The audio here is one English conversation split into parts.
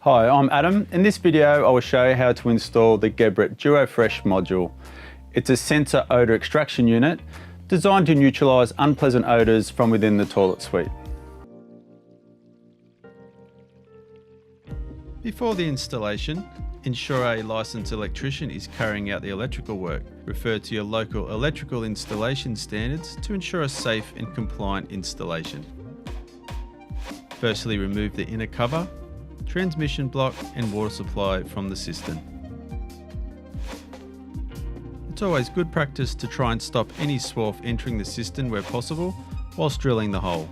Hi, I'm Adam. In this video, I will show you how to install the Geberit Duofresh module. It's a sensor odour extraction unit designed to neutralise unpleasant odours from within the toilet suite. Before the installation, ensure a licensed electrician is carrying out the electrical work. Refer to your local electrical installation standards to ensure a safe and compliant installation. Firstly, remove the inner cover, transmission block and water supply from the cistern. It's always good practice to try and stop any swarf entering the cistern where possible whilst drilling the hole.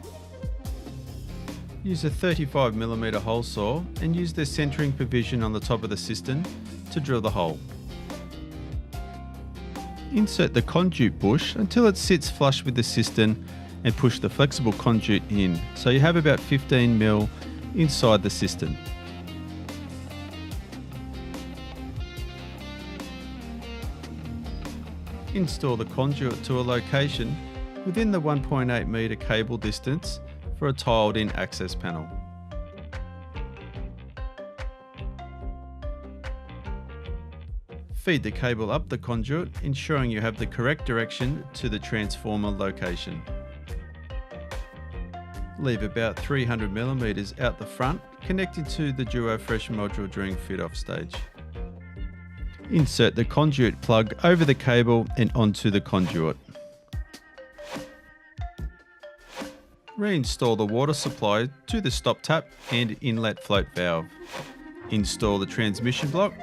Use a 35mm hole saw and use the centering provision on the top of the cistern to drill the hole. Insert the conduit bush until it sits flush with the cistern and push the flexible conduit in so you have about 15mm inside the cistern. Install the conduit to a location within the 1.8 metre cable distance for a tiled in access panel. Feed the cable up the conduit, ensuring you have the correct direction to the transformer location. Leave about 300mm out the front, connecting to the Duofresh module during fit-off stage. Insert the conduit plug over the cable and onto the conduit. Reinstall the water supply to the stop tap and inlet float valve. Install the transmission block.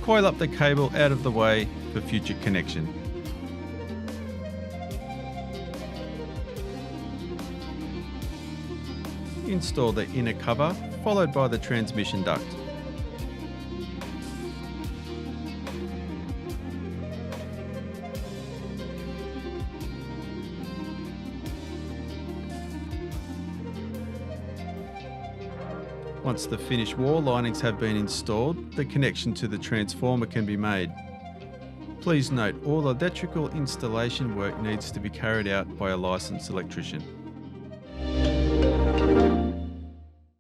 Coil up the cable out of the way for future connection. Install the inner cover, followed by the transmission duct. Once the finished wall linings have been installed, the connection to the transformer can be made. Please note all electrical installation work needs to be carried out by a licensed electrician.